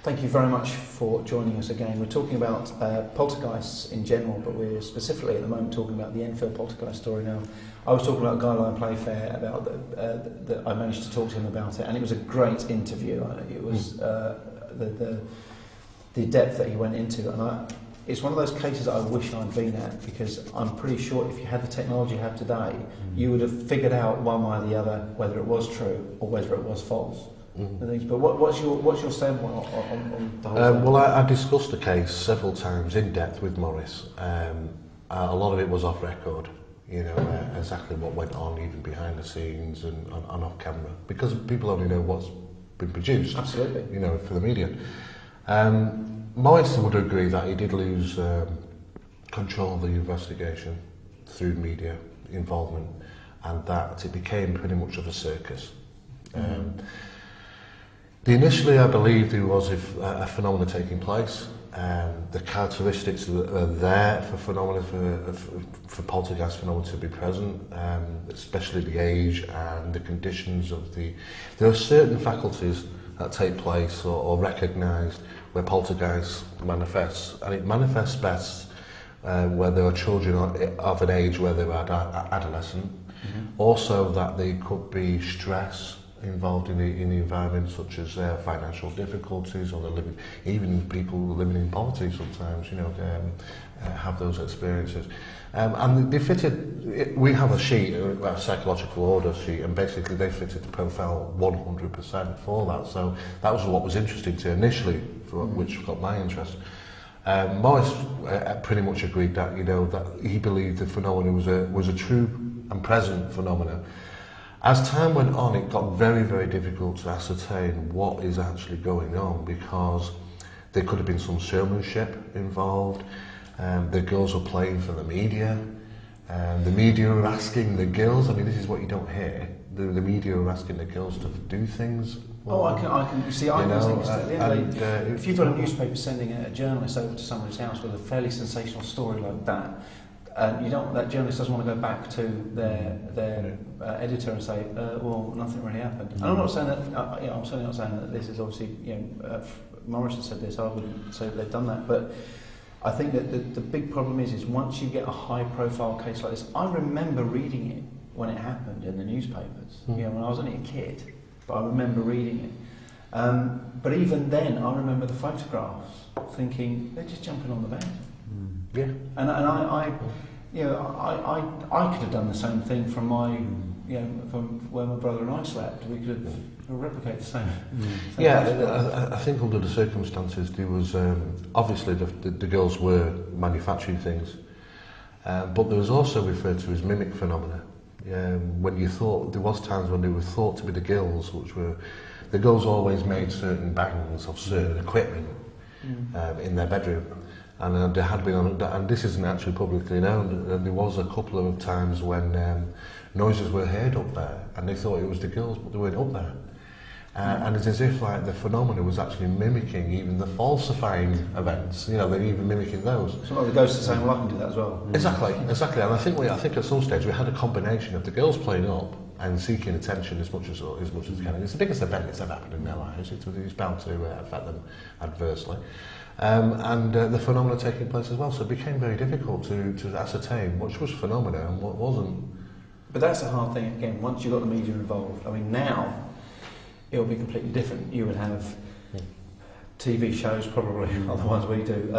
Thank you very much for joining us again. We're talking about poltergeists in general, but we're specifically at the moment talking about the Enfield poltergeist story now. I was talking about Guy Lyon Playfair, about that I managed to talk to him about it, and it was a great interview. It was the depth that he went into, and it's one of those cases that I wish I'd been at, because I'm pretty sure if you had the technology you have today, you would have figured out one way or the other whether it was true or whether it was false. But what's your standpoint on the whole thing? Well, I discussed the case several times in depth with Morris. A lot of it was off record, exactly what went on even behind the scenes and off camera, because people only know what's been produced. Absolutely. For the media. Morris would agree that he did lose control of the investigation through media involvement, and that it became pretty much of a circus. Initially, I believe there was a phenomenon taking place. The characteristics that are there for poltergeist phenomena to be present, especially the age and the conditions of there are certain faculties that take place or recognised where poltergeist manifests, and it manifests best where there are children of an age where they're adolescent. Also, that there could be stress involved in the environment, such as financial difficulties, or even people living in poverty sometimes, have those experiences. And they fitted. We have a sheet, a psychological order sheet, and basically they fitted the profile 100% for that. So that was what was interesting to initially, which got my interest. Morris pretty much agreed that that he believed the phenomenon was a true and present phenomenon. As time went on, it got very, very difficult to ascertain what is actually going on, because there could have been some showmanship involved. The girls were playing for the media. The media were asking the girls. I mean, this is what you don't hear. The media were asking the girls to do things. I can see. I know things. At the end of the day, if you've got a newspaper sending a journalist over to somebody's house with a fairly sensational story like that, that journalist doesn't want to go back to their editor and say, well, nothing really happened. And I'm not saying that. I'm certainly not saying that this is obviously. Morris has said this. I wouldn't say that they've done that, but I think that the big problem is once you get a high-profile case like this. I remember reading it when it happened in the newspapers. When I was only a kid, but I remember reading it. But even then, I remember the photographs, thinking they're just jumping on the bed. Yeah. And I could have done the same thing from from where my brother and I slept. We could have replicated the same. I think under the circumstances, there was obviously the girls were manufacturing things, but there was also referred to as mimic phenomena. When you thought there was times when they were thought to be the girls, which were the girls always made certain bangs of certain equipment in their bedroom. And there had been, and this isn't actually publicly known, there was a couple of times when noises were heard up there, and they thought it was the girls, but they weren't up there. And it's as if like the phenomena was actually mimicking even the falsifying events. They're even mimicking those. Some of the ghosts are saying, well, I can do that as well. Exactly. And I think at some stage we had a combination of the girls playing up and seeking attention as much as they can. It's the biggest event that's ever happened in their lives. It's bound to affect them adversely. And the phenomena taking place as well. So it became very difficult to ascertain which was phenomena and what wasn't. But that's the hard thing again. Once you got the media involved, I mean, now it will be completely different. You would have TV shows, probably like the ones we do,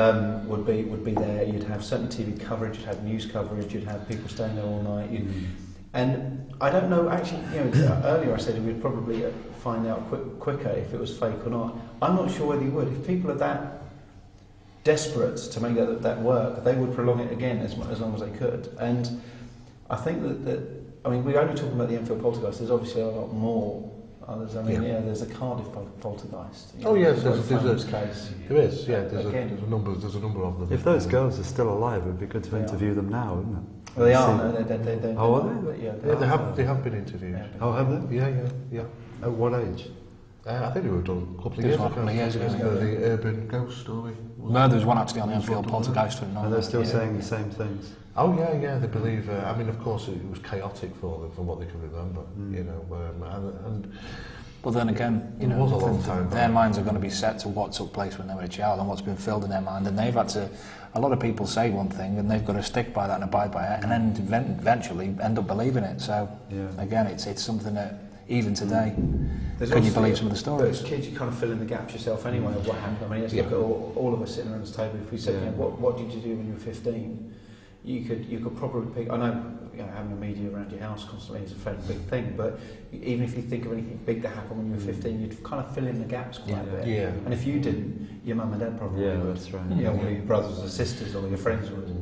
would be there. You'd have certain TV coverage. You'd have news coverage. You'd have people staying there all night. And I don't know. Actually, earlier I said we'd probably find out quicker if it was fake or not. I'm not sure whether you would. If people are that desperate to make that work, they would prolong it again as long as they could. And I think that I mean, we're only talking about the Enfield poltergeist. There's obviously a lot more others. I mean, there's a Cardiff poltergeist. There's a case. There is, yeah. There's a number of them. If those girls are still alive, it'd be good to interview them now, wouldn't it? Well, they are. No, they oh, are they? Yeah, they have been interviewed. Oh, have they? Yeah. At what age? I think they were done a couple of years ago. The urban ghost story. No, there was one actually on the Enfield poltergeist. And they're still saying the same things. Oh yeah, they believe. I mean, of course, it was chaotic for them, from what they can remember. And But then again, you It know, was a long time their ago. minds are going to be set to what took place when they were a child and what's been filled in their mind, and they've had to. A lot of people say one thing and they've got to stick by that and abide by it, and then eventually end up believing it. So again, it's something that even today, can you believe some of the stories? Those kids, you kind of fill in the gaps yourself anyway of what happened. I mean, let's look at all of us sitting around this table. If we said, you know, what did you do when you were 15? You could probably pick. I know, you know, having a media around your house constantly is a fairly big thing, but even if you think of anything big that happened when you were 15, you'd kind of fill in the gaps quite a bit. Yeah. And if you didn't, your mum and dad probably would. That's right. You know, or your brothers or sisters or your friends would.